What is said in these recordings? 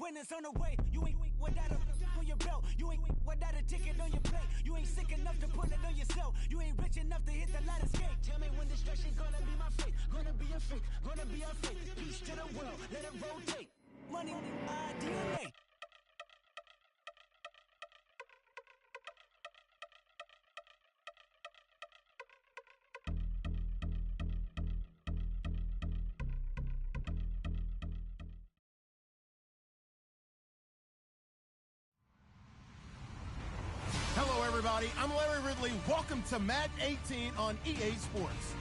winners on the way. You ain't without a on your belt. You ain't without a ticket on your plate. You ain't sick enough to put it on yourself. You ain't rich enough to hit the ladder skate. Tell me when destruction gonna be my fate. Gonna be a fate. Gonna be our fate. Peace to the world. Let it rotate. Money, DNA. Hello, everybody. I'm Larry Ridley. Welcome to Madden 18 on EA Sports.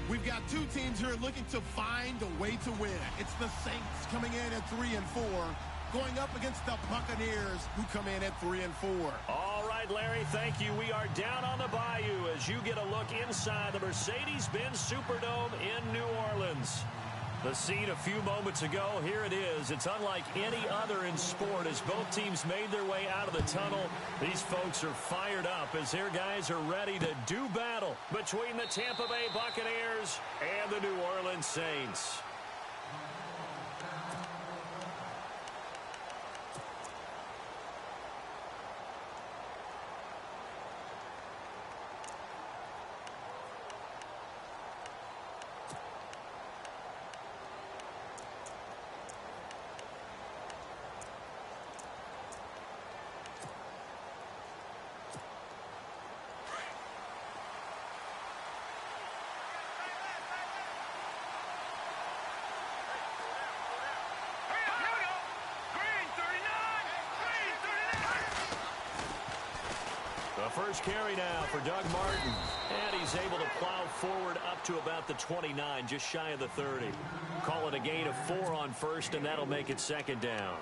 We've got two teams here looking to find a way to win. It's the Saints coming in at 3-4, going up against the Buccaneers, who come in at 3-4. All right, Larry, thank you. We are down on the bayou as you get a look inside the Mercedes-Benz Superdome in New Orleans. The scene a few moments ago, here it is. It's unlike any other in sport as both teams made their way out of the tunnel. These folks are fired up as their guys are ready to do battle between the Tampa Bay Buccaneers and the New Orleans Saints. The first carry now for Doug Martin. And he's able to plow forward up to about the 29, just shy of the 30. Call it a gain of 4 on first, and that'll make it second down.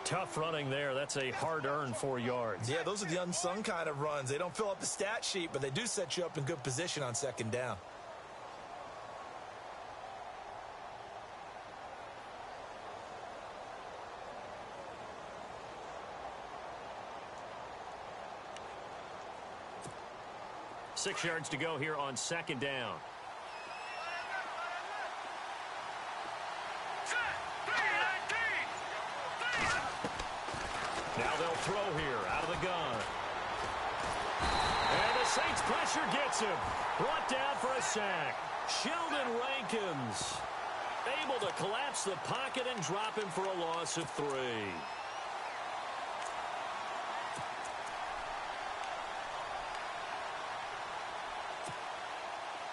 Tough running there. That's a hard-earned 4 yards. Yeah, those are the unsung kind of runs. They don't fill up the stat sheet, but they do set you up in good position on second down. Six yards to go here on second down. Now they'll throw here out of the gun. And the Saints pressure gets him. Brought down for a sack. Sheldon Rankins able to collapse the pocket and drop him for a loss of 3.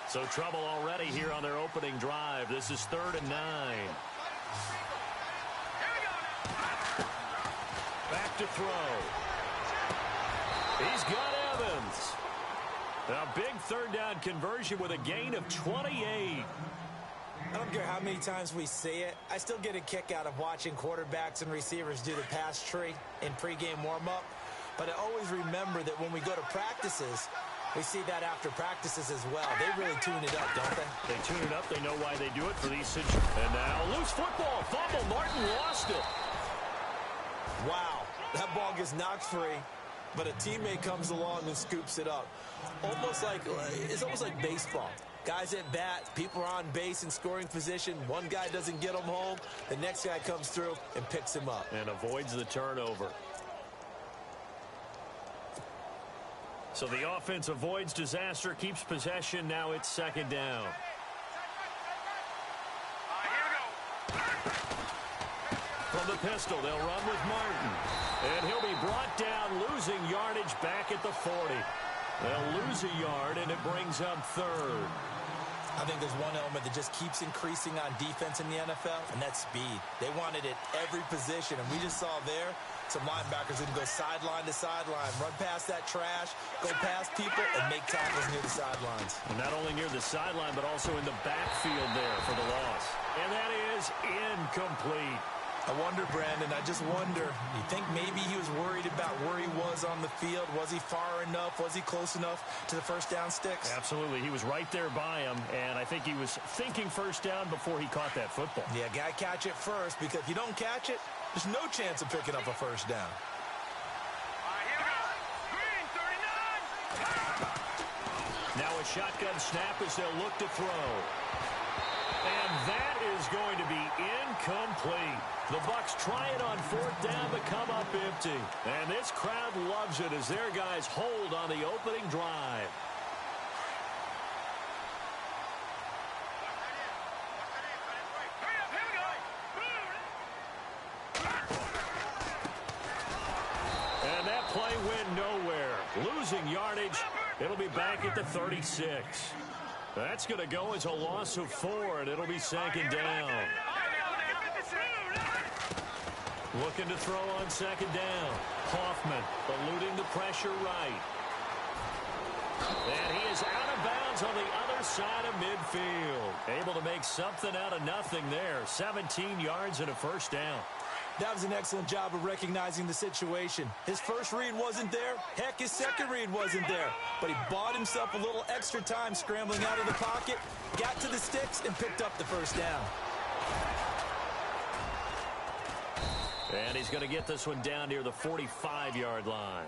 So trouble already here on their opening drive. This is 3rd and 9. Back to throw. He's got Evans. A big 3rd down conversion with a gain of 28. I don't care how many times we see it. I still get a kick out of watching quarterbacks and receivers do the pass tree in pregame warm-up. But I always remember that when we go to practices, we see that after practices as well. They really tune it up, don't they? They tune it up. They know why they do it for these situations. And now, loose football. Fumble. Martin lost it. Wow. That ball gets knocked free, but a teammate comes along and scoops it up. It's almost like baseball. Guys at bat, people are on base in scoring position. One guy doesn't get them home. The next guy comes through and picks him up. And avoids the turnover. So the offense avoids disaster, keeps possession. Now it's second down. From the pistol, they'll run with Martin. And he'll be brought down, losing yardage back at the 40. They'll lose a yard, and it brings up 3rd. I think there's one element that just keeps increasing on defense in the NFL, and that's speed. They want it at every position, and we just saw there some linebackers who can go sideline to sideline, run past that trash, go past people, and make tackles near the sidelines. And not only near the sideline, but also in the backfield there for the loss. And that is incomplete. I wonder, Brandon, I just wonder, you think maybe he was worried about where he was on the field? Was he far enough? Was he close enough to the first down sticks? Absolutely. He was right there by him, and I think he was thinking first down before he caught that football. Yeah, got to catch it first, because if you don't catch it, there's no chance of picking up a first down. Now a shotgun snap as they'll look to throw. And that is going to be Incomplete. The Bucs try it on fourth down but come up empty. And this crowd loves it as their guys hold on the opening drive. And that play went nowhere. Losing yardage. It'll be back at the 36. That's going to go as a loss of 4, and it'll be second down. Looking to throw on second down. Hoffman eluding the pressure right. And he is out of bounds on the other side of midfield. Able to make something out of nothing there. 17 yards and a first down. That was an excellent job of recognizing the situation. His first read wasn't there. Heck, his second read wasn't there. But he bought himself a little extra time scrambling out of the pocket, got to the sticks, and picked up the first down. And he's going to get this one down near the 45-yard line.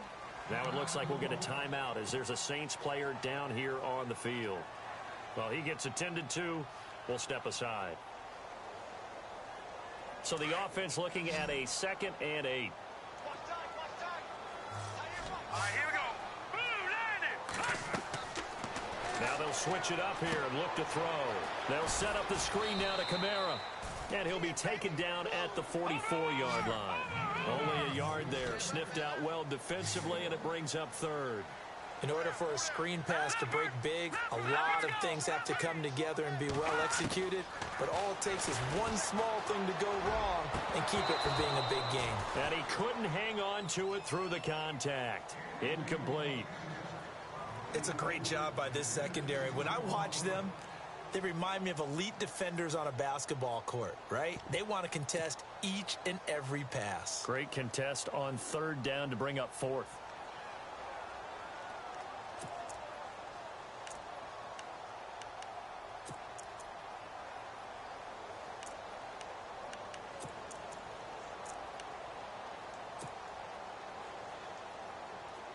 Now it looks like we'll get a timeout as there's a Saints player down here on the field. Well, he gets attended to. We'll step aside. So the offense looking at a 2nd and 8. All right, here we go. Now they'll switch it up here and look to throw. They'll set up the screen now to Kamara. And he'll be taken down at the 44-yard line. Only a yard there. Sniffed out well defensively, and it brings up 3rd. In order for a screen pass to break big, a lot of things have to come together and be well executed. But all it takes is one small thing to go wrong and keep it from being a big game. And he couldn't hang on to it through the contact. Incomplete. It's a great job by this secondary. When I watch them, they remind me of elite defenders on a basketball court, right? They want to contest each and every pass. Great contest on 3rd down to bring up 4th.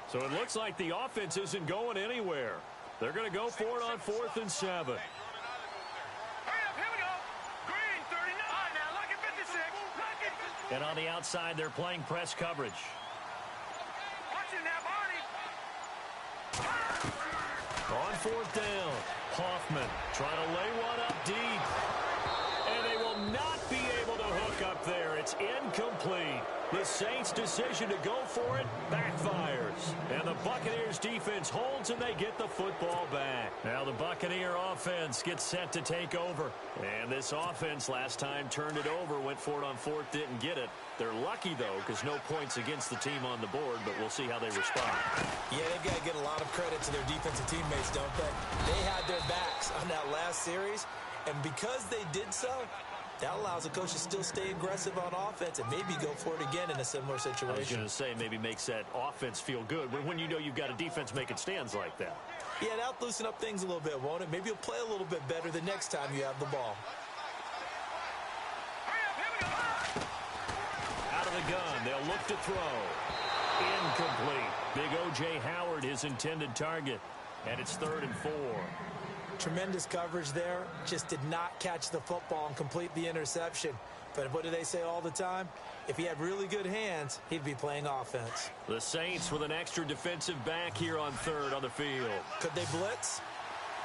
So it looks like the offense isn't going anywhere. They're going to go for it on 4th and 7. Hurry up, here we go. Green, 39. Now, look at 56. And on the outside, they're playing press coverage. Watch it now, Barney. On 4th down, Hoffman trying to lay one up deep. And they will not be able to hook up there. It's incomplete. The Saints' decision to go for it backfires. And the Buccaneers defense holds and they get the football back. Now the Buccaneer offense gets set to take over. And this offense last time turned it over, went for it on 4th, didn't get it. They're lucky, though, because no points against the team on the board, but we'll see how they respond. Yeah, they've got to get a lot of credit to their defensive teammates, don't they? They had their backs on that last series, and because they did so, that allows the coach to still stay aggressive on offense and maybe go for it again in a similar situation. I was going to say maybe makes that offense feel good when you know you've got a defense making stands like that. Yeah, that'll loosen up things a little bit, won't it? Maybe you'll play a little bit better the next time you have the ball. Hurry up, here we go. Out of the gun, they'll look to throw. Incomplete. Big O.J. Howard, his intended target. And it's 3rd and 4. Tremendous coverage there. Just did not catch the football and complete the interception. But what do they say all the time? If he had really good hands, he'd be playing offense. The Saints with an extra defensive back here on 3rd on the field. Could they blitz?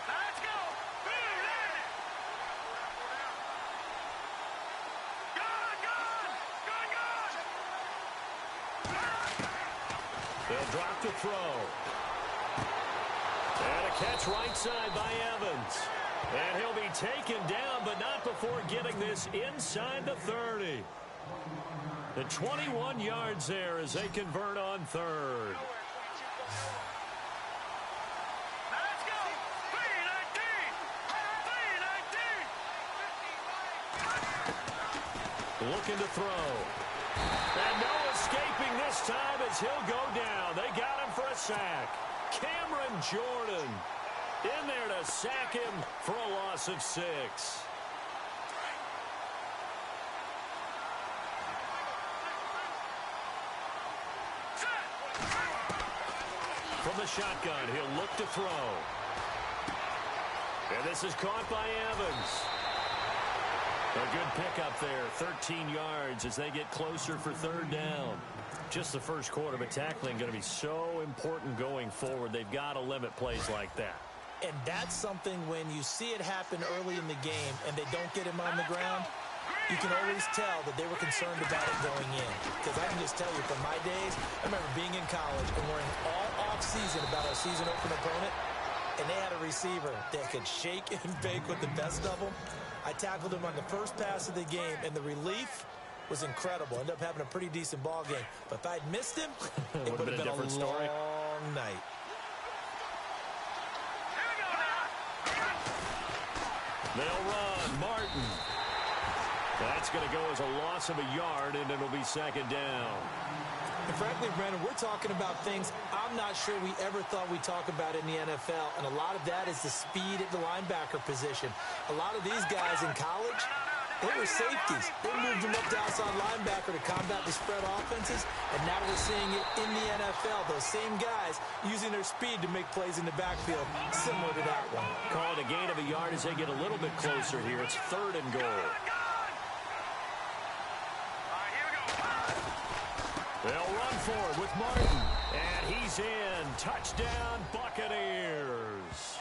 Let's go. Boom, land it. Gone. They'll drop the throw. And a catch right side by Evans. And he'll be taken down, but not before getting this inside the 30. The 21 yards there as they convert on 3rd. Let's go. 319. Looking to throw. And no escaping this time as he'll go down. They got him for a sack. Cameron Jordan in there to sack him for a loss of 6. From the shotgun, he'll look to throw. And this is caught by Evans. A good pickup there, 13 yards as they get closer for third down. Just the first quarter, but tackling going to be so important going forward. They've got to limit plays like that. And that's something when you see it happen early in the game and they don't get him on the ground, you can always tell that they were concerned about it going in. Because I can just tell you from my days, I remember being in college and worrying all off-season about our season open opponent, and they had a receiver that could shake and bake with the best of them. I tackled him on the first pass of the game, and the relief was incredible. Ended up having a pretty decent ball game. But if I'd missed him, it would have been a long night. They'll run. Martin. That's going to go as a loss of a yard, and it'll be second down. And frankly, Brandon, we're talking about things I'm not sure we ever thought we'd talk about in the NFL, and a lot of that is the speed at the linebacker position. A lot of these guys in college, they were safeties. They moved them up to outside linebacker to combat the spread offenses, and now we're seeing it in the NFL. Those same guys using their speed to make plays in the backfield, similar to that one. Call it a gain of a yard as they get a little bit closer here. It's third and goal. They'll run for it with Martin. And he's in. Touchdown, Buccaneers.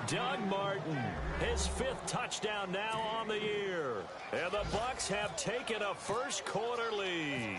Doug Martin, his 5th touchdown now on the year. And the Bucs have taken a first quarter lead.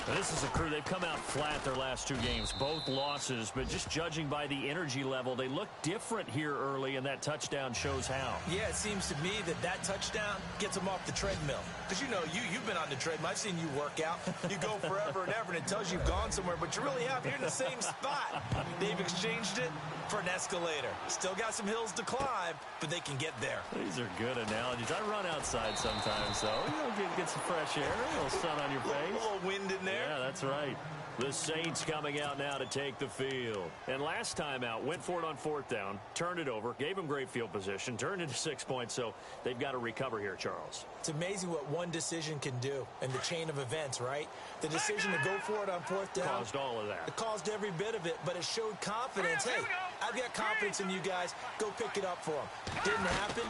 Now, this is a crew. They've come out flat their last 2 games, both losses, but just judging by the energy level, they look different here early, and that touchdown shows how. Yeah, it seems to me that touchdown gets them off the treadmill. Because, you know, you've been on the treadmill. I've seen you work out. You go forever and ever, and it tells you you've gone somewhere, but you really have. You're in the same spot. They've exchanged it for an escalator. Still got some hills to climb, but they can get there. These are good analogies. I run outside sometimes, though. You know, get some fresh air, a little sun on your face. A little wind in there. Yeah, that's right. The Saints coming out now to take the field. And last time out, went for it on 4th down, turned it over, gave them great field position, turned into 6 points, so they've got to recover here, Charles. It's amazing what one decision can do in the chain of events, right? The decision to go for it on 4th down. Caused all of that. It caused every bit of it, but it showed confidence. Hey, I've got confidence in you guys. Go pick it up for them. Didn't happen.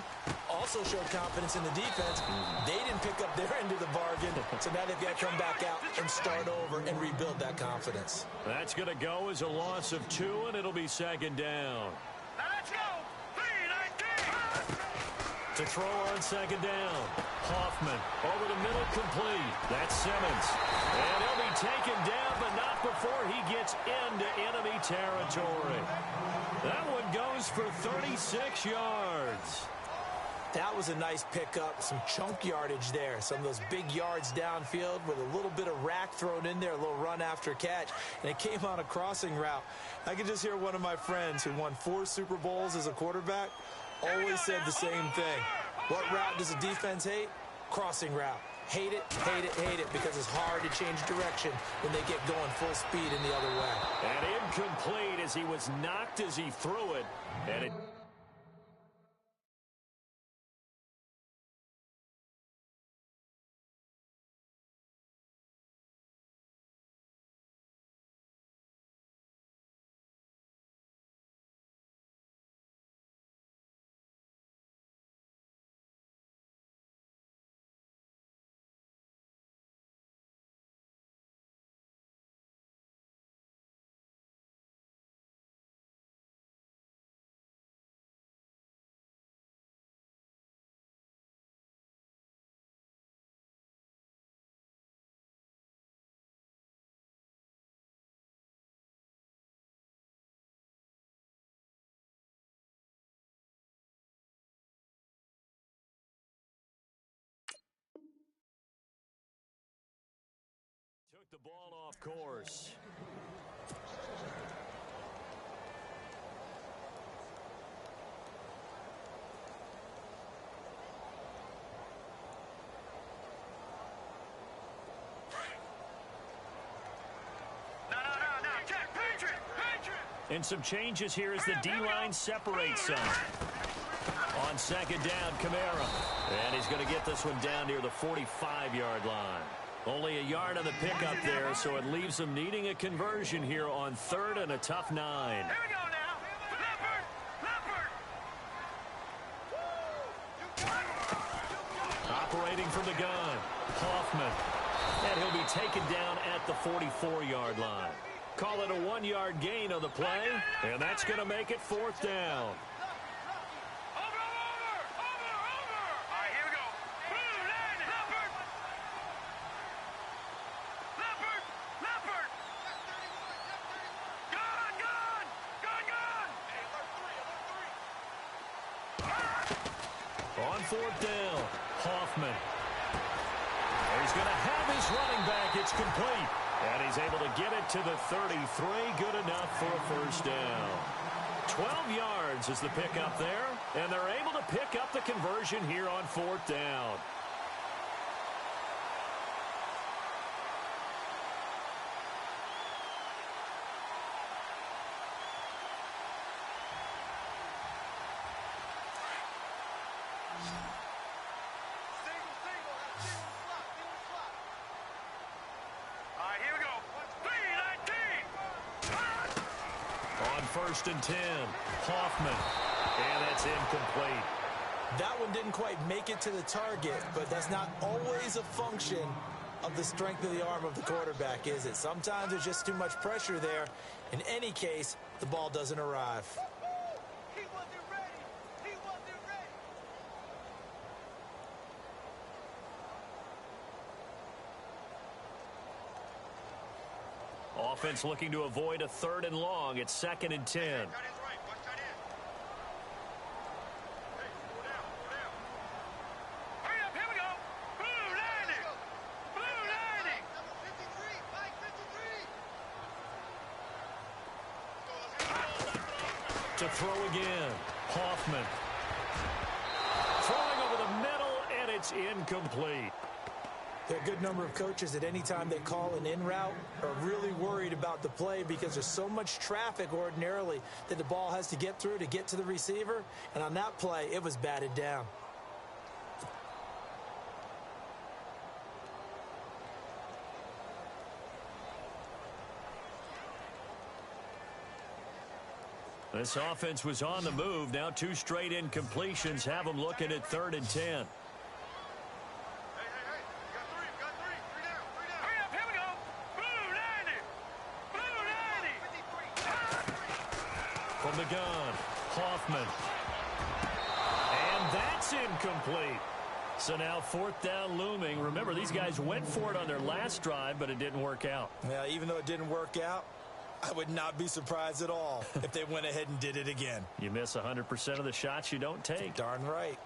Also showed confidence in the defense. They didn't pick up their end of the bargain, so now they've got to come back out and start over and rebuild that confidence. That's going to go as a loss of 2, and it'll be second down. Let's go. 3-19. To throw on second down. Hoffman over the middle, complete. That's Simmons. And he'll be taken down, but not before he gets into enemy territory. That one goes for 36 yards. That was a nice pickup, some chunk yardage there. Some of those big yards downfield with a little bit of rack thrown in there, a little run after catch, and it came on a crossing route. I could just hear one of my friends who won 4 Super Bowls as a quarterback always said the same thing. What route does a defense hate? Crossing route. Hate it, hate it, hate it, because it's hard to change direction when they get going full speed in the other way. And incomplete as he was knocked as he threw it. And it... Took the ball off course. No. Check. Patriot. And some changes here as the D-line separates some. On second down, Kamara. And he's going to get this one down near the 45-yard line. Only a yard on the pickup there, so it leaves them needing a conversion here on 3rd and a tough 9. Here we go now. Leopard. from the gun. Hoffman. And he'll be taken down at the 44-yard line. Call it a 1-yard gain on the play, and that's going to make it 4th down. On 4th down, Hoffman. He's going to have his running back. It's complete. And he's able to get it to the 33. Good enough for a 1st down. 12 yards is the pickup there. And they're able to pick up the conversion here on 4th down. On 1st and 10, Hoffman, and that's incomplete. That one didn't quite make it to the target, but that's not always a function of the strength of the arm of the quarterback, is it? Sometimes there's just too much pressure there. In any case, the ball doesn't arrive. He wasn't ready. He wasn't ready. Offense looking to avoid a 3rd and long. It's 2nd and 10. To throw again, Hoffman. Throwing over the middle, and it's incomplete. There are a good number of coaches at any time they call an in route are really worried about the play because there's so much traffic ordinarily that the ball has to get through to get to the receiver. And on that play, it was batted down. This offense was on the move. Now 2 straight incompletions have them looking at 3rd and 10. From the gun, Hoffman. And that's incomplete. So now 4th down looming. Remember, these guys went for it on their last drive, but it didn't work out. Yeah, even though it didn't work out, I would not be surprised at all if they went ahead and did it again. You miss 100% of the shots you don't take. Darn right.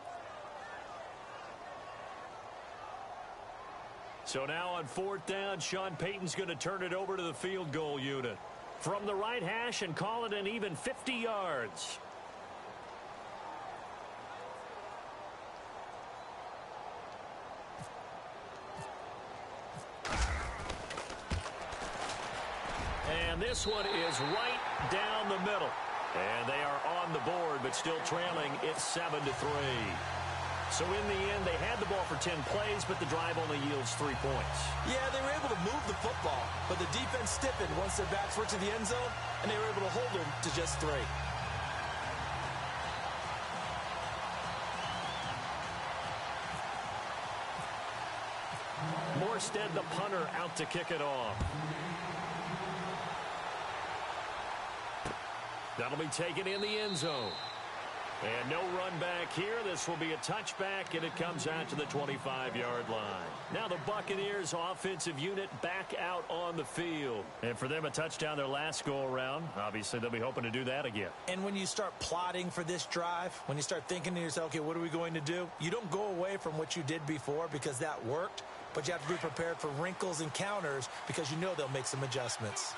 So now on 4th down, Sean Payton's going to turn it over to the field goal unit. From the right hash and call it an even 50 yards. And this one is right down the middle. And they are on the board, but still trailing. It's 7-3. So in the end, they had the ball for 10 plays, but the drive only yields 3 points. Yeah, they were able to move the football, but the defense stiffened once their backs were to the end zone, and they were able to hold them to just 3. Morstead, the punter, out to kick it off. That'll be taken in the end zone. And no run back here. This will be a touchback, and it comes out to the 25-yard line. Now the Buccaneers offensive unit back out on the field. And for them, a touchdown their last go-around. Obviously, they'll be hoping to do that again. And when you start plotting for this drive, when you start thinking to yourself, okay, what are we going to do? You don't go away from what you did before because that worked, but you have to be prepared for wrinkles and counters because you know they'll make some adjustments.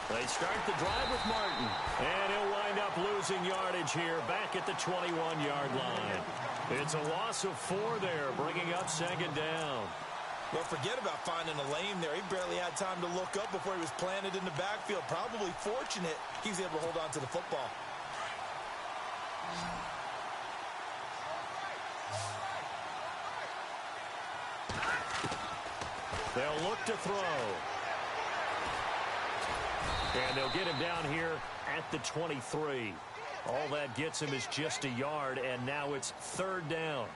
They start the drive with Martin, and he'll wind up losing yardage here back at the 21-yard line. It's a loss of 4 there, bringing up 2nd down. Well, forget about finding a lane there. He barely had time to look up before he was planted in the backfield. Probably fortunate he was able to hold on to the football. They'll look to throw. And they'll get him down here at the 23. All that gets him is just a yard, and now it's third down.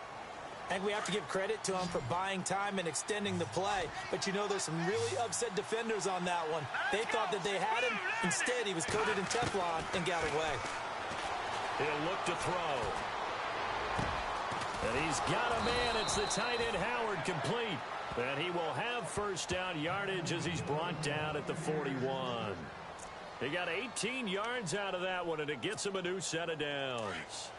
And we have to give credit to him for buying time and extending the play. But, you know, there's some really upset defenders on that one. They thought that they had him. Instead, he was coated in Teflon and got away. He'll look to throw. And he's got a man. It's the tight end, Howard, complete. And he will have first down yardage as he's brought down at the 41. He got 18 yards out of that one, and it gets him a new set of downs.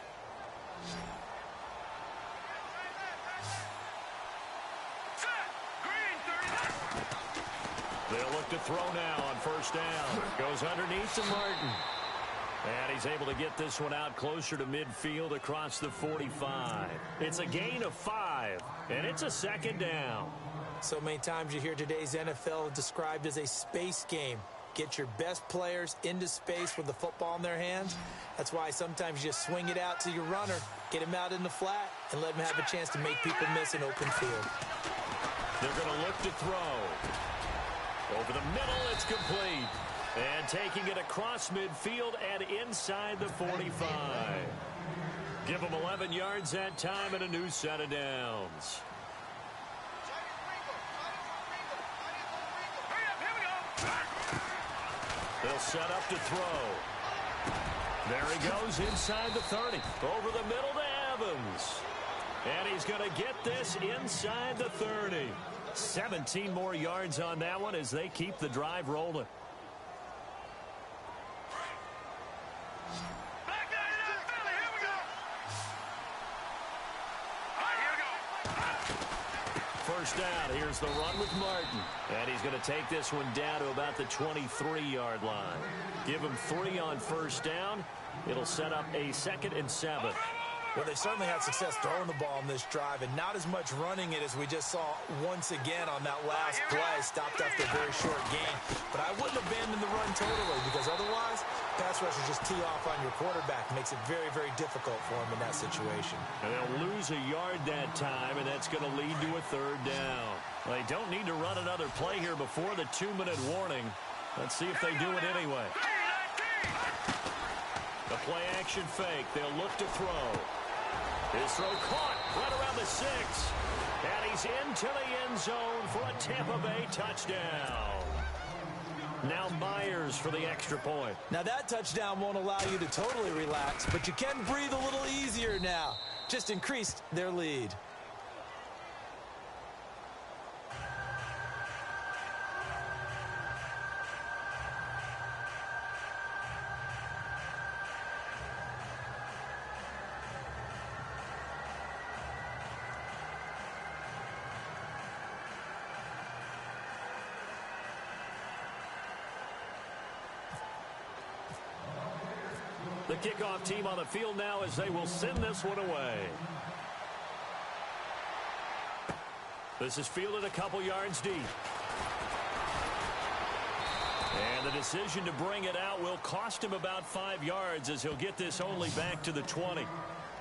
They'll look to throw now on first down. Goes underneath to Martin. And he's able to get this one out closer to midfield across the 45. It's a gain of 5, and it's a second down. So many times you hear today's NFL described as a space game. Get your best players into space with the football in their hands. That's why sometimes you just swing it out to your runner, get him out in the flat, and let him have a chance to make people miss an open field. They're going to look to throw. Over the middle, it's complete. And taking it across midfield and inside the 45. Give them 11 yards that time and a new set of downs. They'll set up to throw. There he goes inside the 30. Over the middle to Evans. And he's going to get this inside the 30. 17 more yards on that one as they keep the drive rolling. First down. Here's the run with Martin. And he's going to take this one down to about the 23-yard line. Give him 3 on first down. It'll set up a 2nd and 7. Well, they certainly had success throwing the ball in this drive and not as much running it as we just saw once again on that last play. Stopped after a very short gain. But I wouldn't abandon the run totally because otherwise, pass rushers just tee off on your quarterback. Makes it very, very difficult for him in that situation. And they'll lose a yard that time, and that's going to lead to a third down. Well, they don't need to run another play here before the 2-minute warning. Let's see if they do it anyway. The play action fake. They'll look to throw. His throw caught right around the 6. And he's into the end zone for a Tampa Bay touchdown. Now Myers for the extra point. Now that touchdown won't allow you to totally relax, but you can breathe a little easier now. Just increased their lead. The kickoff team on the field now as they will send this one away. This is fielded a couple yards deep. And the decision to bring it out will cost him about 5 yards as he'll get this only back to the 20.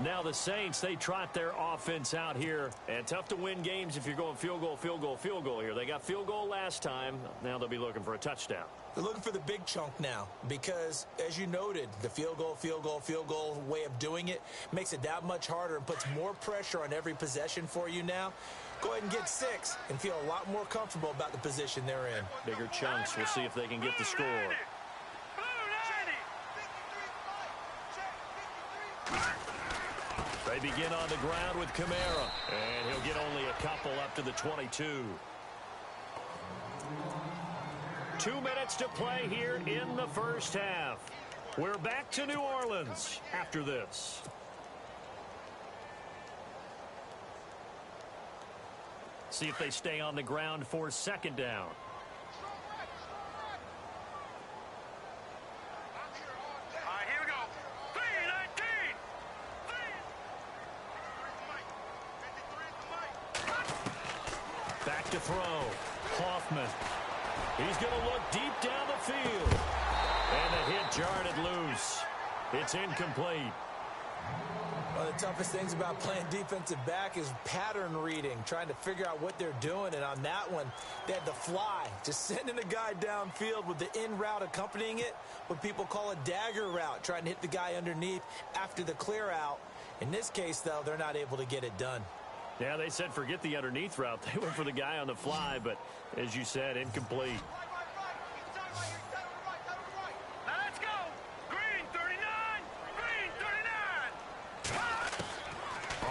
Now the Saints, they trot their offense out here. And tough to win games if you're going field goal, field goal, field goal here. They got field goal last time. Now they'll be looking for a touchdown. They're looking for the big chunk now because, as you noted, the field goal way of doing it makes it that much harder and puts more pressure on every possession for you now. Go ahead and get 6 and feel a lot more comfortable about the position they're in. Bigger chunks. We'll see if they can get the score. They begin on the ground with Kamara, and he'll get only a couple up to the 22. 2 minutes to play here in the first half. We're back to New Orleans after this. See if they stay on the ground for second down. Back to throw. Hoffman. He's going to look deep down the field. And the hit jarred it loose. It's incomplete. One of the toughest things about playing defensive back is pattern reading, trying to figure out what they're doing. And on that one, they had to fly, just sending a guy downfield with the in route accompanying it, what people call a dagger route, trying to hit the guy underneath after the clear out. In this case, though, they're not able to get it done. Yeah, they said forget the underneath route. They went for the guy on the fly, but as you said, incomplete. Now let's go. Green 39. Green 39.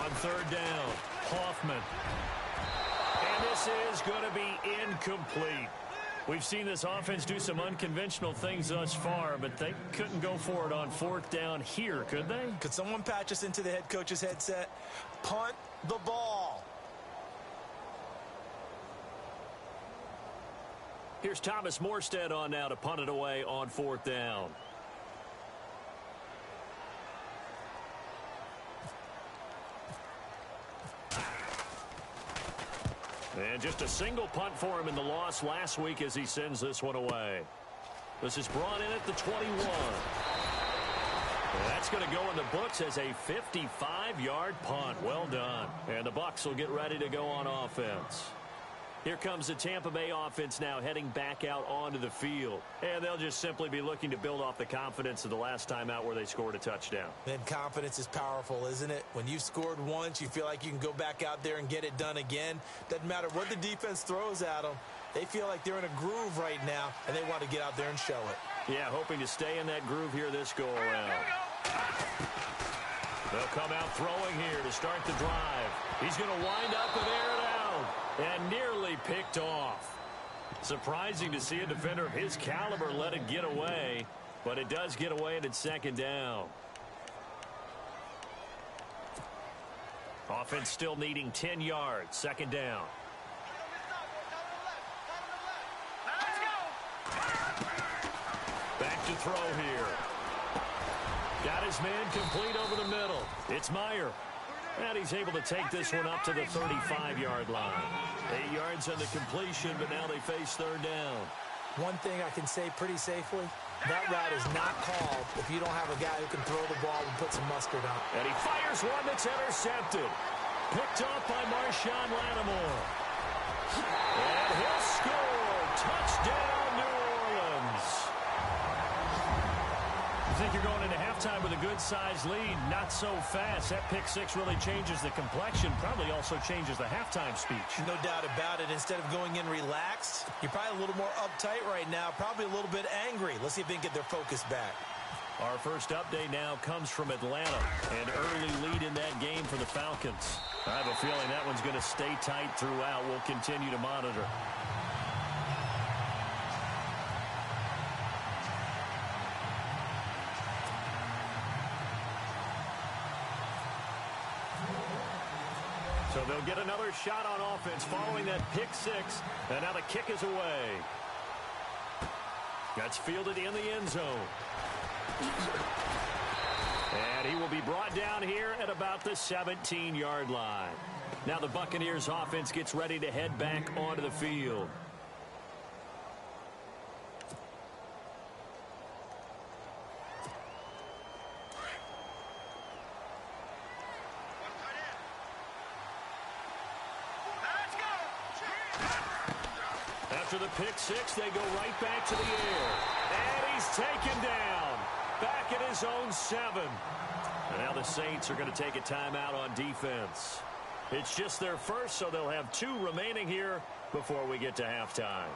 On third down, Hoffman. And this is going to be incomplete. We've seen this offense do some unconventional things thus far, but they couldn't go for it on fourth down here, could they? Could someone patch us into the head coach's headset? Punt the ball. Here's Thomas Morstead on now to punt it away on fourth down. And just a single punt for him in the loss last week as he sends this one away. This is brought in at the 21. That's going to go in the books as a 55-yard punt. Well done. And the Bucs will get ready to go on offense. Here comes the Tampa Bay offense now heading back out onto the field. And they'll just simply be looking to build off the confidence of the last time out where they scored a touchdown. And confidence is powerful, isn't it? When you've scored once, you feel like you can go back out there and get it done again. Doesn't matter what the defense throws at them. They feel like they're in a groove right now, and they want to get out there and show it. Yeah, hoping to stay in that groove here this go-around. They'll come out throwing here to start the drive. He's going to wind up and air it out. And nearly picked off. Surprising to see a defender of his caliber let it get away, but it does get away and it's second down. Offense still needing 10 yards, second down. Back to throw here. Got his man complete over the middle. It's Meyer. And he's able to take this one up to the 35-yard line. 8 yards on the completion, but now they face third down. One thing I can say pretty safely, that route is not called if you don't have a guy who can throw the ball and put some mustard on. And he fires one that's intercepted. Picked off by Marshawn Lattimore. And he'll score. Touchdown, New Orleans. You think you're going into halftime with a good-sized lead? Not so fast. That pick six really changes the complexion, probably also changes the halftime speech. No doubt about it. Instead of going in relaxed, you're probably a little more uptight right now, probably a little bit angry. Let's see if they can get their focus back. Our first update now comes from Atlanta. An early lead in that game for the Falcons. I have a feeling that one's going to stay tight throughout. We'll continue to monitor. So they'll get another shot on offense following that pick six. And now the kick is away. That's fielded in the end zone. And he will be brought down here at about the 17-yard line. Now the Buccaneers offense gets ready to head back onto the field. After the pick six, they go right back to the air. And he's taken down. Back at his own 7. And now the Saints are going to take a timeout on defense. It's just their first, so they'll have 2 remaining here before we get to halftime.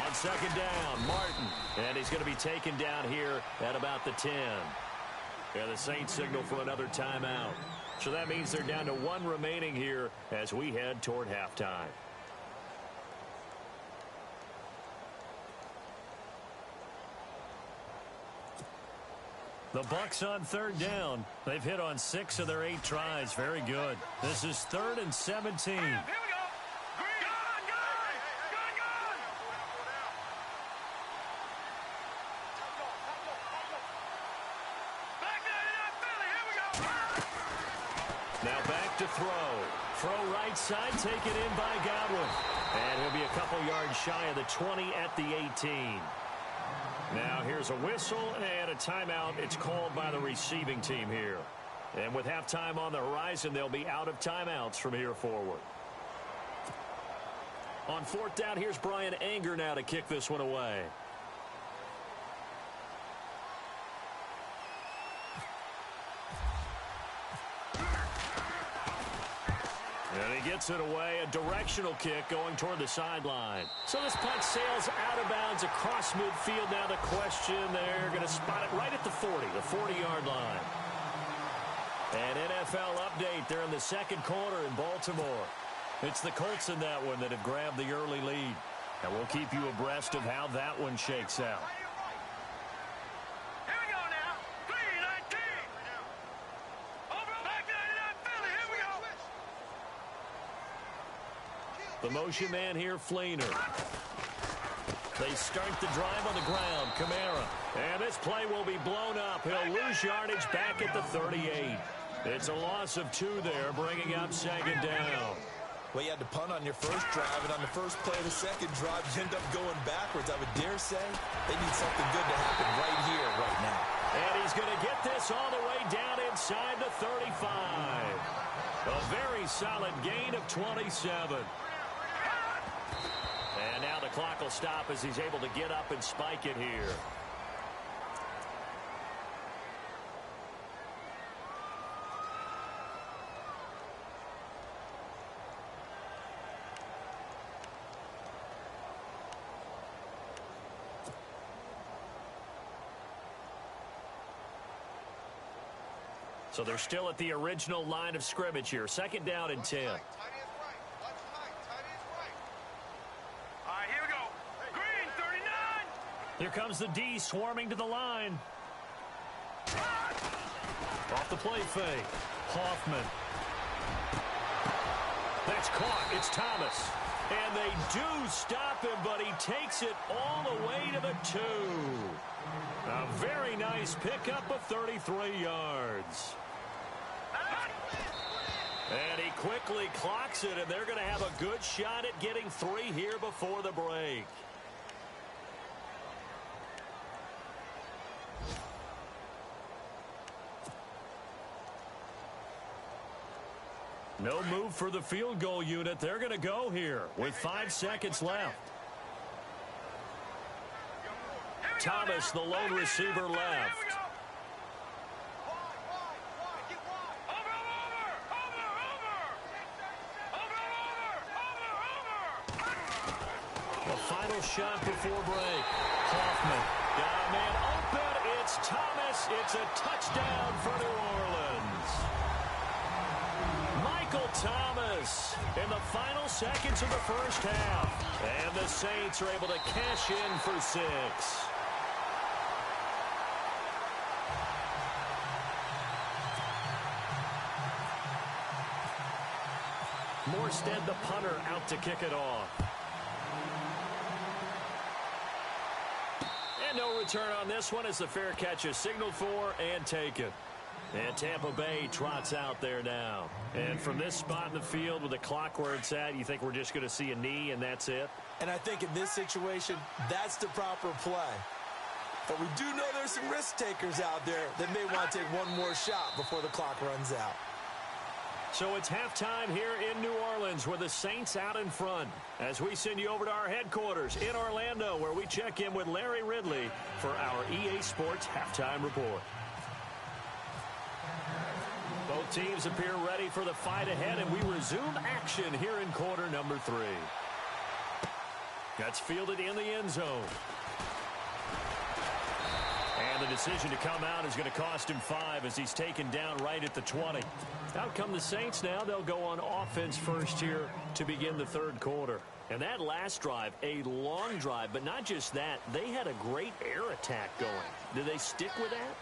On second down, Martin. And he's going to be taken down here at about the 10. And the Saints signal for another timeout. So that means they're down to 1 remaining here as we head toward halftime. The Bucs on third down. They've hit on 6 of their 8 tries. Very good. This is 3rd and 17. Here we go. Green. Gun. Back there in that Philly. Here we go. Now back to throw. throw right side, taken in by Godwin. And he'll be a couple yards shy of the 20 at the 18. Now here's a whistle and a timeout. It's called by the receiving team here. And with halftime on the horizon, they'll be out of timeouts from here forward. On fourth down, here's Brian Anger now to kick this one away. And he gets it away, a directional kick going toward the sideline. So this punt sails out of bounds across midfield. Now the question, they're going to spot it right at the 40, the 40-yard line. An NFL update. They're in the second quarter in Baltimore. It's the Colts in that one that have grabbed the early lead. And we'll keep you abreast of how that one shakes out. Here we go now. 3-19. Over back 99 Philly. Here we go. The motion man here, Fleener. They start the drive on the ground. Kamara. And this play will be blown up. He'll lose yardage back at the 38. It's a loss of 2 there, bringing up second down. Well, you had to punt on your first drive, and on the first play of the second drive, you end up going backwards. I would dare say they need something good to happen right here, right now. And he's going to get this all the way down inside the 35. A very solid gain of 27. And now the clock will stop as he's able to get up and spike it here. So they're still at the original line of scrimmage here. Second down and 10. All right, here we go. Green, 39. Here comes the D swarming to the line. Off the play fake. Hoffman. That's caught. It's Thomas. And they do stop him, but he takes it all the way to the 2. A very nice pickup of 33 yards. And he quickly clocks it, and they're going to have a good shot at getting 3 here before the break. No move for the field goal unit. They're going to go here with 5 seconds left. Thomas, the lone receiver, left. The final shot before break. Hoffman got a man open. It's Thomas. It's a touchdown for New Orleans. Michael Thomas in the final seconds of the first half. And the Saints are able to cash in for 6. Morstead, the punter, out to kick it off. And no return on this one as the fair catch is signaled for and taken. And Tampa Bay trots out there now. And from this spot in the field with the clock where it's at, you think we're just going to see a knee and that's it? And I think in this situation, that's the proper play. But we do know there's some risk takers out there that may want to take one more shot before the clock runs out. So it's halftime here in New Orleans with the Saints out in front as we send you over to our headquarters in Orlando where we check in with Larry Ridley for our EA Sports Halftime Report. Both teams appear ready for the fight ahead, and we resume action here in quarter number 3. That's fielded in the end zone. And the decision to come out is going to cost him 5 as he's taken down right at the 20. Out come the Saints now. They'll go on offense first here to begin the third quarter. And that last drive, a long drive, but not just that. They had a great air attack going. Did they stick with that?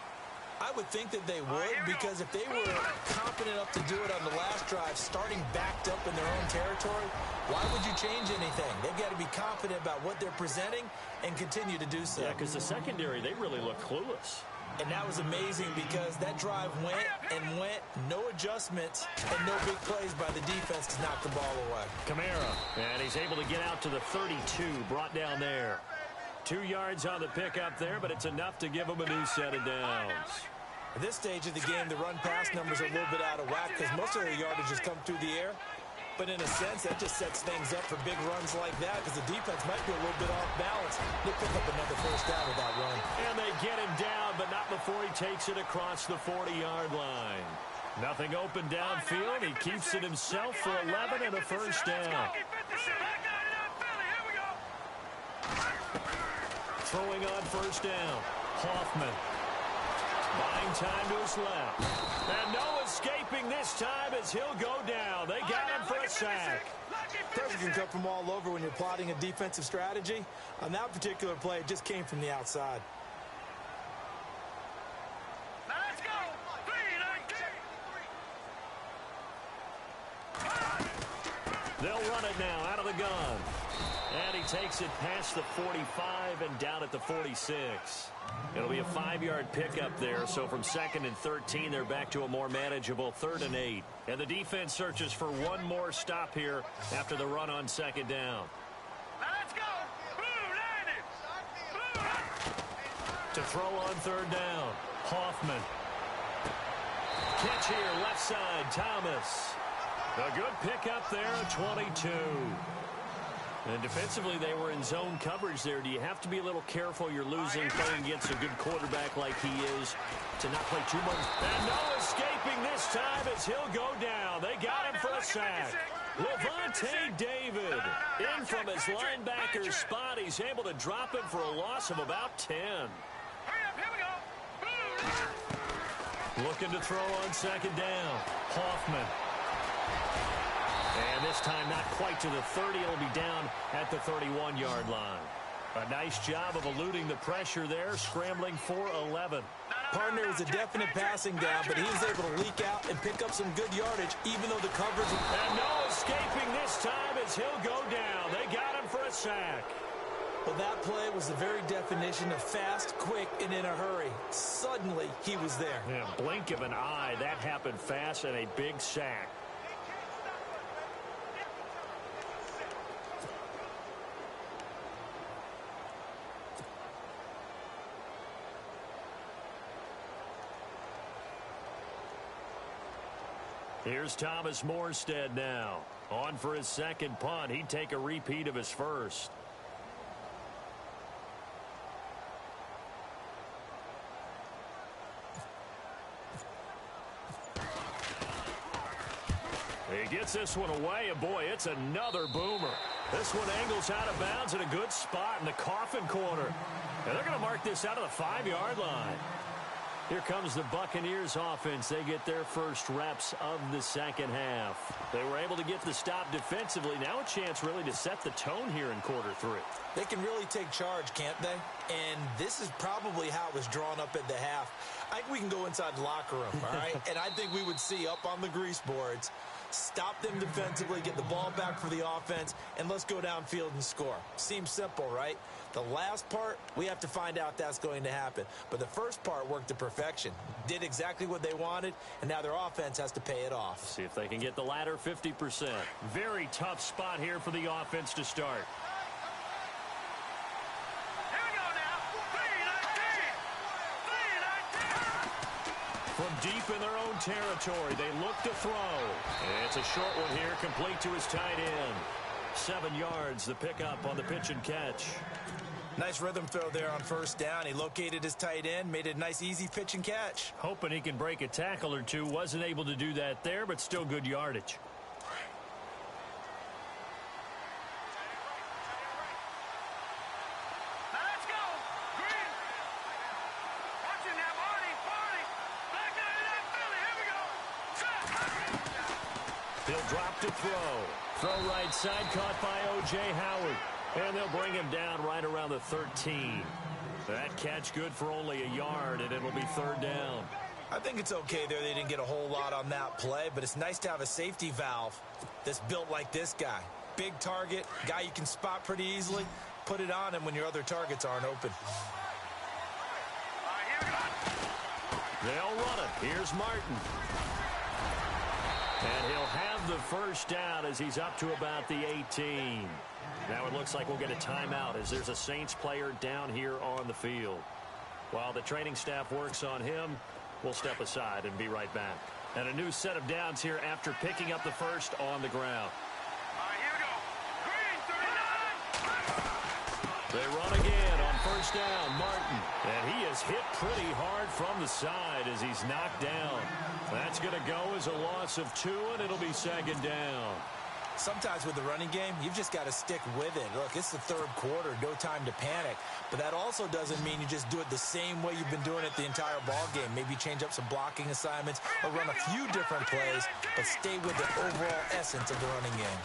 I would think that they would, because if they were confident enough to do it on the last drive, starting backed up in their own territory, why would you change anything? They've got to be confident about what they're presenting and continue to do so. Yeah, because the secondary, they really look clueless. And that was amazing because that drive went and went, no adjustments, and no big plays by the defense to knock the ball away. Kamara, and he's able to get out to the 32, brought down there. 2 yards on the pickup there, but it's enough to give him a new set of downs. At this stage of the game, the run-pass numbers are a little bit out of whack because most of their yardage has come through the air. But in a sense, that just sets things up for big runs like that because the defense might be a little bit off balance. They pick up another first down with that run. And they get him down, but not before he takes it across the 40-yard line. Nothing open downfield. He keeps it himself for 11 and a first down. Throwing on first down. Hoffman. Buying time to his left. And no escaping this time as he'll go down. They got him for a sack. Pressure can come from all over when you're plotting a defensive strategy. On that particular play, it just came from the outside. Now let's go. 3-19. They'll run it now out of the gun. And he takes it past the 45 and down at the 46. It'll be a 5-yard pickup there, so from 2nd and 13, they're back to a more manageable 3rd and 8. And the defense searches for one more stop here after the run on 2nd down. Now let's go. Blue, To throw on 3rd down, Hoffman. Catch here, left side, Thomas. A good pickup there, 22. And defensively, they were in zone coverage there. Do you have to be a little careful? You're losing playing against a good quarterback like he is to not play too much. And no escaping this time as he'll go down. They got him for a sack. Levante David in from his linebacker spot. He's able to drop him for a loss of about 10. Hurry up, here we go. Looking to throw on 2nd down. Hoffman. And this time not quite to the 30. It'll be down at the 31-yard line. A nice job of eluding the pressure there, scrambling for 11. Partner was a definite passing down, but he was able to leak out and pick up some good yardage, even though the coverage... And no escaping this time as he'll go down. They got him for a sack. Well, that play was the very definition of fast, quick, and in a hurry. Suddenly, he was there. Yeah, blink of an eye. That happened fast and a big sack. Here's Thomas Morstead now. On for his 2nd punt. He'd take a repeat of his first. He gets this one away, and boy, it's another boomer. This one angles out of bounds in a good spot in the coffin corner. And they're going to mark this out of the 5-yard line. Here comes the Buccaneers offense. They get their first reps of the 2nd half. They were able to get the stop defensively. Now a chance really to set the tone here in quarter 3. They can really take charge, can't they? And this is probably how it was drawn up at the half. I think we can go inside the locker room, all right? And I think we would see up on the grease boards, stop them defensively, get the ball back for the offense, and let's go downfield and score. Seems simple, right? The last part, we have to find out that's going to happen. But the first part worked to perfection. Did exactly what they wanted, and now their offense has to pay it off. See if they can get the latter 50%. Very tough spot here for the offense to start. Here we go now. 3-19. From deep in their own territory, they look to throw. And it's a short one here, complete to his tight end. 7 yards, the pickup on the pitch and catch. Nice rhythm throw there on first down. He located his tight end, made it a nice, easy pitch and catch. Hoping he can break a tackle or two. Wasn't able to do that there, but still good yardage. Now let's go. Green. Watching that, Marty. Black 99 Philly. Here we go. He'll drop to throw. Throw right side, caught by O.J. Howard. And they'll bring him down right around the 13. That catch good for only a yard, and it'll be 3rd down. I think it's okay there. They didn't get a whole lot on that play, but it's nice to have a safety valve that's built like this guy. Big target, guy you can spot pretty easily. Put it on him when your other targets aren't open. All right, here we go. They'll run it. Here's Martin. And he'll have the first down as he's up to about the 18. Now it looks like we'll get a timeout as there's a Saints player down here on the field. While the training staff works on him, we'll step aside and be right back. And a new set of downs here after picking up the first on the ground. All right, here we go. Green, 39. They run again on first down, Martin. And he is hit pretty hard from the side as he's knocked down. That's going to go as a loss of 2, and it'll be second down. Sometimes with the running game, you've just got to stick with it. Look, it's the third quarter, no time to panic. But that also doesn't mean you just do it the same way you've been doing it the entire ball game. Maybe change up some blocking assignments or run a few different plays, but stay with the overall essence of the running game.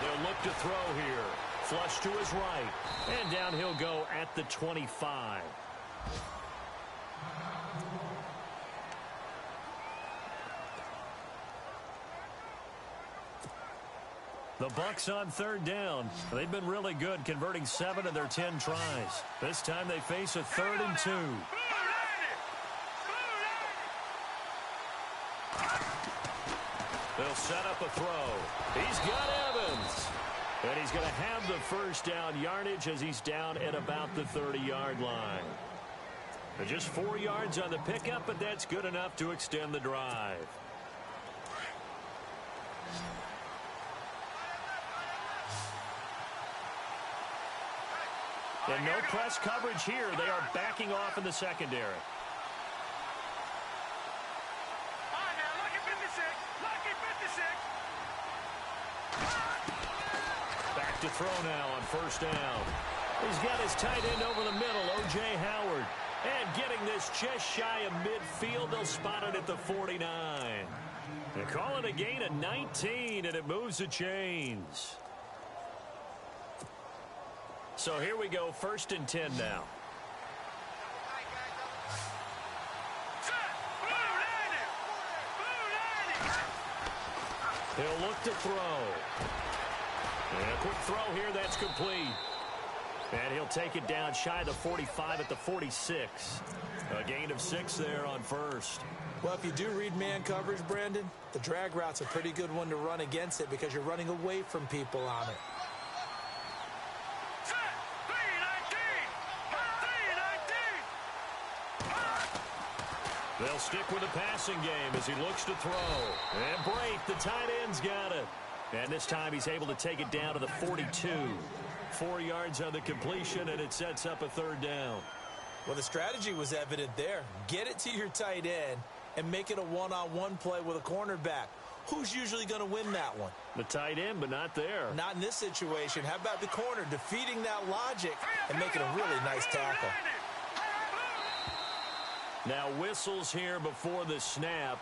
They'll look to throw here. Flush to his right. And down he'll go at the 25. The Bucs on third down. They've been really good, converting 7 of their 10 tries. This time they face a 3rd and 2. They'll set up a throw. He's got Evans. And he's going to have the first down yardage as he's down at about the 30-yard line. Just 4 yards on the pickup, but that's good enough to extend the drive. And no press coverage here. They are backing off in the secondary. All right, now, lucky 56. Lucky 56. Back to throw now on first down. He's got his tight end over the middle, O.J. Howard. And getting this just shy of midfield, they'll spot it at the 49. They call it a gain of 19, and it moves the chains. So here we go, 1st and 10 now. He'll look to throw. And a quick throw here, that's complete. And he'll take it down shy of the 45 at the 46. A gain of 6 there on first. Well, if you do read man coverage, Brandon, the drag route's a pretty good one to run against it because you're running away from people on it. They'll stick with the passing game as he looks to throw. And Brate, the tight end's got it. And this time he's able to take it down to the 42. 4 yards on the completion, and it sets up a 3rd down. Well, the strategy was evident there. Get it to your tight end and make it a one-on-one play with a cornerback. Who's usually going to win that one? The tight end, but not there. Not in this situation. How about the corner defeating that logic and making a really nice tackle? Now whistles here before the snap.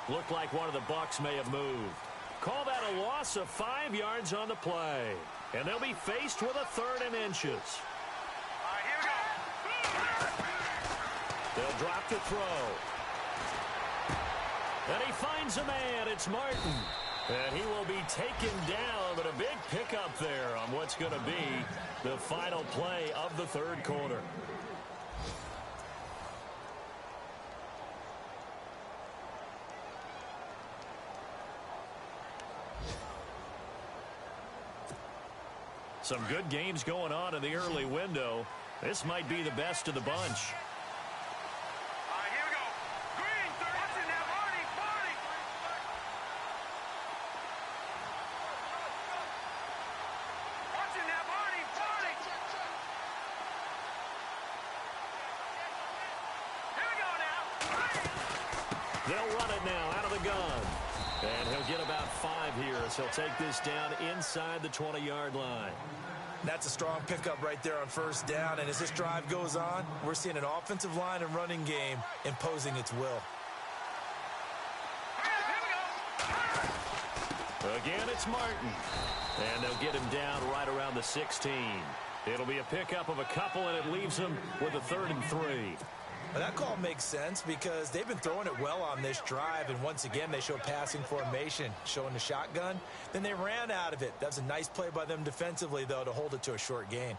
Looked like one of the Bucs may have moved. Call that a loss of 5 yards on the play. And they'll be faced with a 3rd and inches. All right, here we go. They'll drop the throw. And he finds a man. It's Martin. And he will be taken down, but a big pickup there on what's going to be the final play of the 3rd quarter. Some good games going on in the early window. This might be the best of the bunch. All right, here we go. Green, 30. What's in that, Barney? Barney. What's in that, Barney? Barney. Here we go now. They'll run it now out of the gun. And he'll get about 5 here as he'll take this down inside the 20-yard line. That's a strong pickup right there on first down. And as this drive goes on, we're seeing an offensive line and running game imposing its will. Again, it's Martin. And they'll get him down right around the 16. It'll be a pickup of a couple, and it leaves him with a 3rd and 3. Well, that call makes sense because they've been throwing it well on this drive, and once again, they show passing formation, showing the shotgun. Then they ran out of it. That's a nice play by them defensively, though, to hold it to a short gain.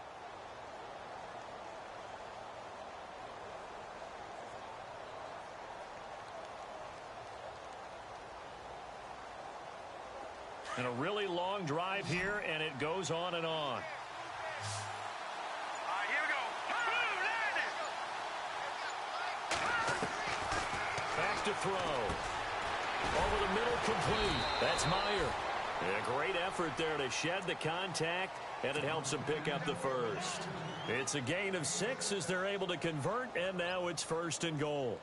And a really long drive here, and it goes on and on. All right, here we go. Back to throw. Over the middle, complete. That's Meyer. A great effort there to shed the contact, and it helps him pick up the first. It's a gain of 6 as they're able to convert, and now it's 1st and goal.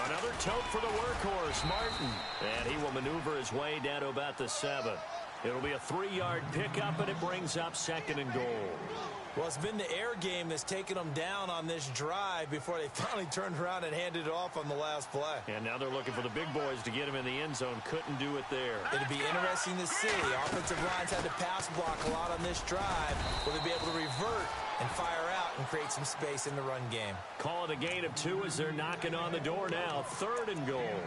Another tote for the workhorse, Martin. And he will maneuver his way down to about the 7. It'll be a 3-yard pickup, and it brings up 2nd and goal. Well, it's been the air game that's taken them down on this drive before they finally turned around and handed it off on the last play. And now they're looking for the big boys to get him in the end zone. Couldn't do it there. It'll be interesting to see. Offensive lines had to pass block a lot on this drive. Will they be able to revert and fire out and create some space in the run game? Call it a gain of 2 as they're knocking on the door now. 3rd and goal.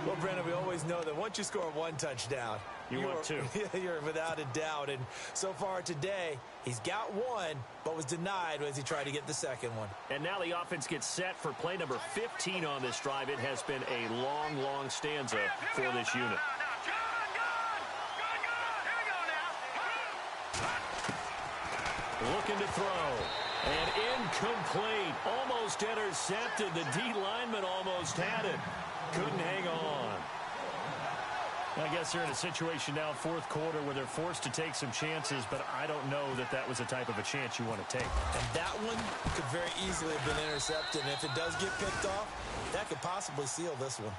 Well, Brennan, we always know that once you score 1 touchdown, you want 2. You're without a doubt. And so far today, he's got 1, but was denied as he tried to get the 2nd one. And now the offense gets set for play number 15 on this drive. It has been a long, long stanza for this unit. Looking to throw. And incomplete. Almost intercepted. The D lineman almost had it. Couldn't hang on. I guess they're in a situation now, 4th quarter, where they're forced to take some chances, but I don't know that that was the type of a chance you want to take. And that one could very easily have been intercepted. And if it does get picked off, that could possibly seal this one.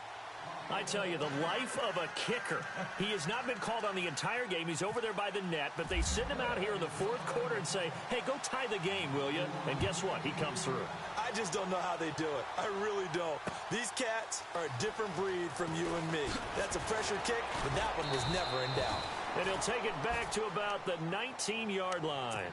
I tell you, the life of a kicker. He has not been called on the entire game. He's over there by the net, but they send him out here in the 4th quarter and say, hey, go tie the game, will you? And guess what? He comes through. I just don't know how they do it. I really don't. These cats are a different breed from you and me. That's a pressure kick, but that one was never in doubt. And he'll take it back to about the 19-yard line.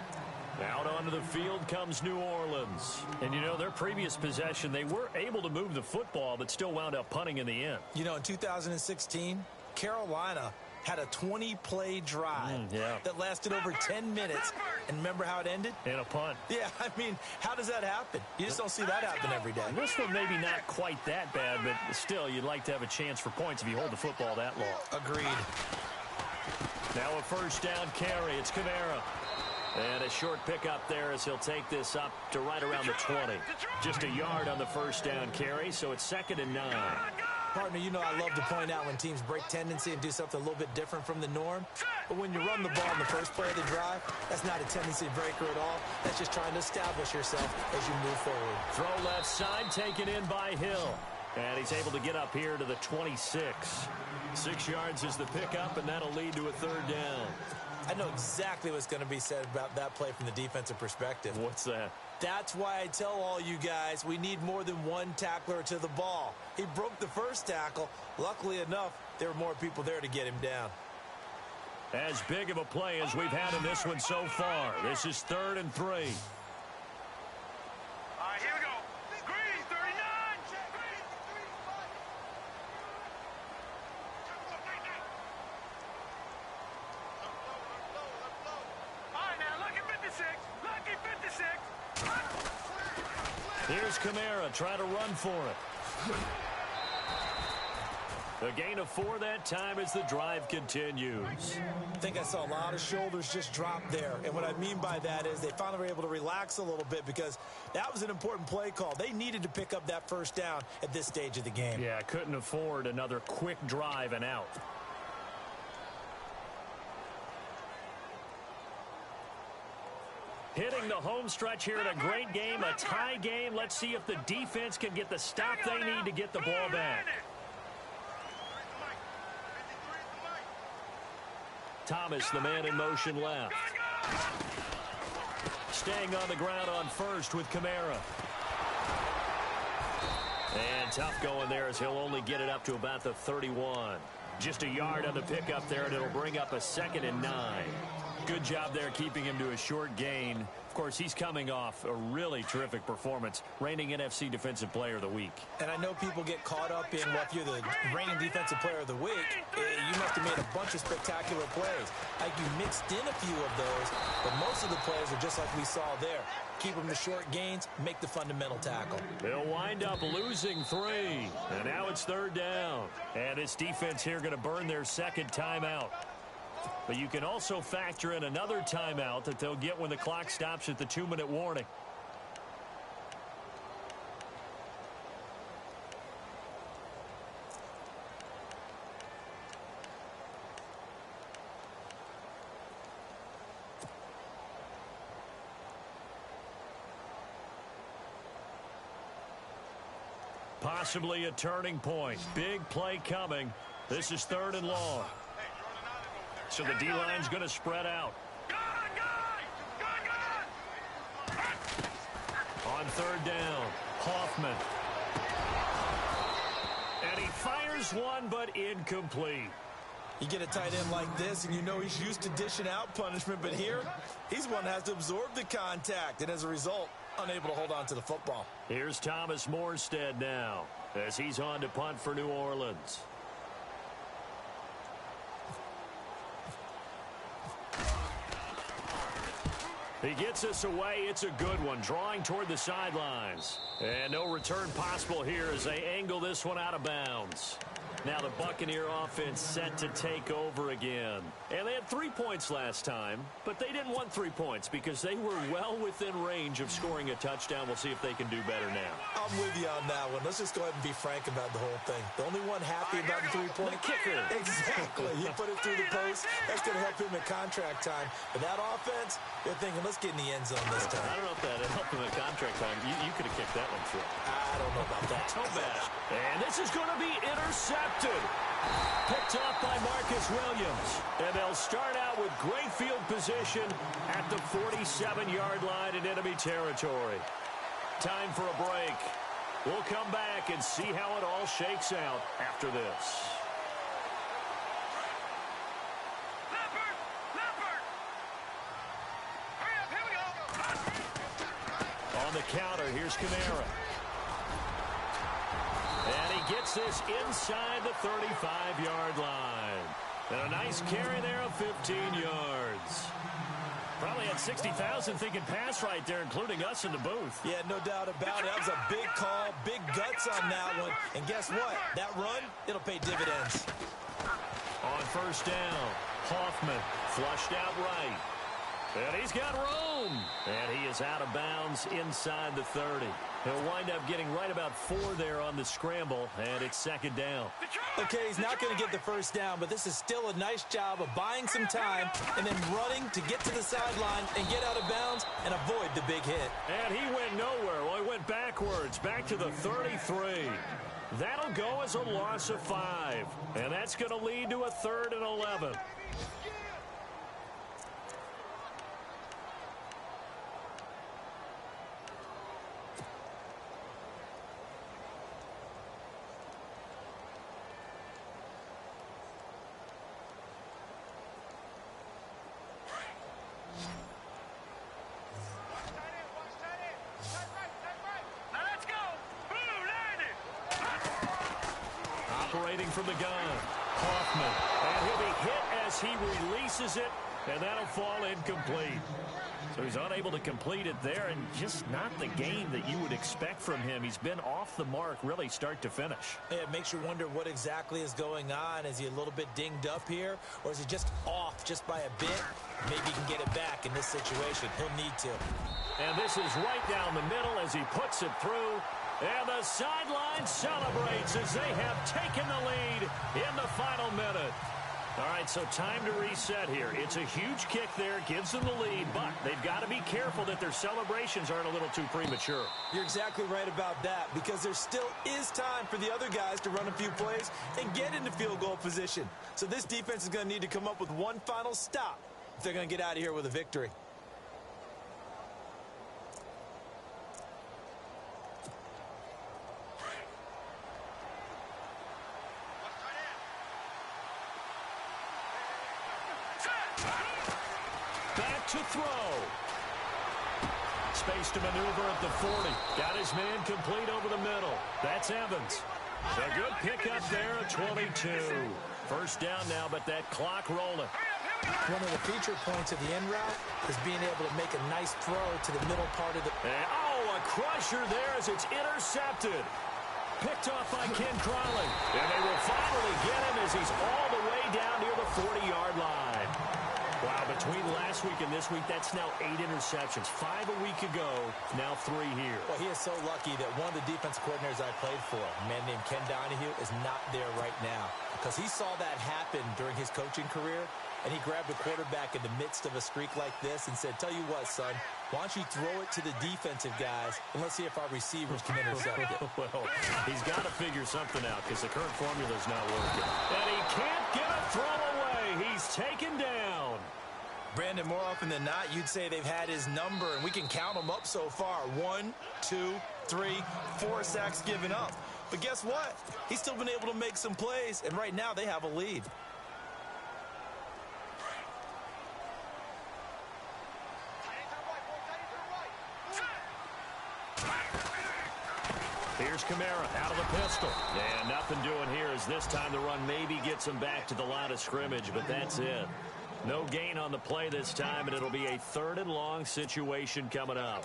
Out onto the field comes New Orleans. And, you know, their previous possession, they were able to move the football, but still wound up punting in the end. You know, in 2016, Carolina had a 20-play drive that lasted over 10 minutes. And remember how it ended? In a punt. Yeah, I mean, how does that happen? You just don't see that happen every day. This one maybe not quite that bad, but still, you'd like to have a chance for points if you hold the football that long. Agreed. Now a 1st down carry. It's Kamara. And a short pickup there as he'll take this up to right around the 20. Just a yard on the 1st down carry, so it's 2nd and 9. Partner, you know I love to point out when teams break tendency and do something a little bit different from the norm. But when you run the ball in the first play of the drive, that's not a tendency breaker at all. That's just trying to establish yourself as you move forward. Throw left side, taken in by Hill. And he's able to get up here to the 26. 6 yards is the pickup, and that'll lead to a 3rd down. I know exactly what's going to be said about that play from the defensive perspective. What's that? That's why I tell all you guys we need more than 1 tackler to the ball. He broke the first tackle. Luckily enough, there were more people there to get him down. As big of a play as we've had in this one so far. This is 3rd and 3. All right, here we go. Green, 39. All right, now, lucky 56. Lucky 56. Here's Kamara trying to run for it. A gain of 4 that time as the drive continues. I think I saw a lot of shoulders just drop there. And what I mean by that is they finally were able to relax a little bit because that was an important play call. They needed to pick up that 1st down at this stage of the game. Yeah, couldn't afford another quick drive and out. Hitting the home stretch here in a great game, a tie game. Let's see if the defense can get the stop they need to get the ball back. Thomas, the man in motion left. Staying on the ground on 1st with Kamara. And tough going there as he'll only get it up to about the 31. Just a yard on the pickup there, and it'll bring up a 2nd and 9. Good job there keeping him to a short gain. Of course, he's coming off a really terrific performance, reigning NFC Defensive Player of the Week. And I know people get caught up in, well, if you're the reigning Defensive Player of the Week, you must have made a bunch of spectacular plays. Like you mixed in a few of those, but most of the plays are just like we saw there. Keep them to short gains, make the fundamental tackle. They'll wind up losing 3, and now it's 3rd down. And this defense here going to burn their second timeout. But you can also factor in another timeout that they'll get when the clock stops at the 2-minute warning. Possibly a turning point. Big play coming. This is 3rd and long. So the D-line's going to spread out. On 3rd down, Hoffman. And he fires one, but incomplete. You get a tight end like this, and you know he's used to dishing out punishment, but here, he's one that has to absorb the contact, and as a result, unable to hold on to the football. Here's Thomas Morstead now, as he's on to punt for New Orleans. He gets us away. It's a good one, drawing toward the sidelines. And no return possible here as they angle this one out of bounds. Now the Buccaneer offense set to take over again. And they had 3 points last time, but they didn't want 3 points because they were well within range of scoring a touchdown. We'll see if they can do better now. I'm with you on that one. Let's just go ahead and be frank about the whole thing. The only one happy about the 3-point kicker. Exactly. He put it through the post. That's going to help him at contract time. But that offense, they're thinking, let's get in the end zone this time. I don't know if that helped him at contract time. You could have kicked that one through. I don't know about that. So bad. And this is going to be intercepted. Picked off by Marcus Williams. And they'll start out with great field position at the 47-yard line in enemy territory. Time for a break. We'll come back and see how it all shakes out after this. On the counter, here's Kamara. And he gets this inside the 35-yard line. And a nice carry there of 15 yards. Probably had 60,000 thinking pass right there, including us in the booth. Yeah, no doubt about it. That was a big call, big guts on that one. And guess what? That run, it'll pay dividends. On 1st down, Hoffman flushed out right. And he's got room. And he is out of bounds inside the 30. He'll wind up getting right about 4 there on the scramble, and it's 2nd down. Okay, he's not going to get the 1st down, but this is still a nice job of buying some time and then running to get to the sideline and get out of bounds and avoid the big hit. And he went nowhere. Well, he went backwards, back to the 33. That'll go as a loss of 5, and that's going to lead to a 3rd and 11. Operating from the gun, Hoffman, and he'll be hit as he releases it, and that'll fall incomplete. So he's unable to complete it there, and just not the game that you would expect from him. He's been off the mark, really start to finish. Yeah, it makes you wonder what exactly is going on. Is he a little bit dinged up here, or is he just off just by a bit? Maybe he can get it back in this situation. He'll need to. And this is right down the middle as he puts it through. And the sideline celebrates as they have taken the lead in the final minute. All right, so time to reset here. It's a huge kick there, gives them the lead, but they've got to be careful that their celebrations aren't a little too premature. You're exactly right about that, because there still is time for the other guys to run a few plays and get into field goal position. So this defense is going to need to come up with one final stop if they're going to get out of here with a victory. Back to throw. Space to maneuver at the 40. Got his man complete over the middle. That's Evans. A good pickup there at 22. First down now, but that clock rolling. One of the feature points of the end route is being able to make a nice throw to the middle part of the... And, a crusher there as it's intercepted. Picked off by Ken Crawley. And they will finally get him as he's all the way down near the 40-yard line. Wow, between last week and this week, that's now 8 interceptions. 5 a week ago, now 3 here. Well, he is so lucky that one of the defense coordinators I played for, a man named Ken Donahue, is not there right now. Because he saw that happen during his coaching career, and he grabbed a quarterback in the midst of a streak like this and said, tell you what, son, why don't you throw it to the defensive guys, and let's see if our receivers can intercept it. Well, he's got to figure something out because the current formula's not working. And he can't get a throw away. He's taken down. Brandon, more often than not, you'd say they've had his number, and we can count them up so far. 1, 2, 3, 4 sacks given up. But guess what? He's still been able to make some plays, and right now they have a lead. Here's Kamara out of the pistol. And nothing doing here as this time the run maybe gets him back to the line of scrimmage, but that's it. No gain on the play this time, and it'll be a 3rd and long situation coming up.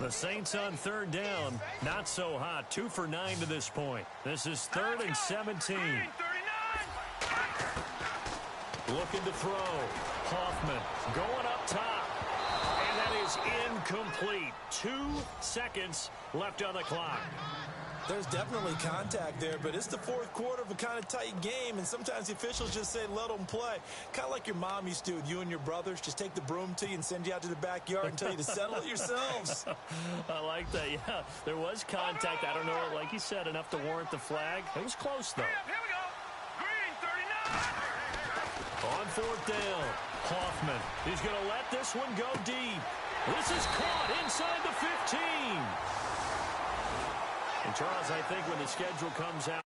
The Saints on 3rd down, not so hot. 2 for 9 to this point. This is 3rd and 17. Looking to throw. Hoffman going up top. And that is incomplete. 2 seconds left on the clock. There's definitely contact there, but it's the 4th quarter of a kind of tight game, and sometimes the officials just say, let them play. Kind of like your mom used to with you and your brothers. Just take the broom to you and send you out to the backyard and tell you to settle it yourselves. I like that, yeah. There was contact. I don't know, like you said, enough to warrant the flag. It was close, though. Here we go. Green, 39. On 4th down, Hoffman. He's going to let this one go deep. This is caught inside the 15. And, Charles, I think when the schedule comes out,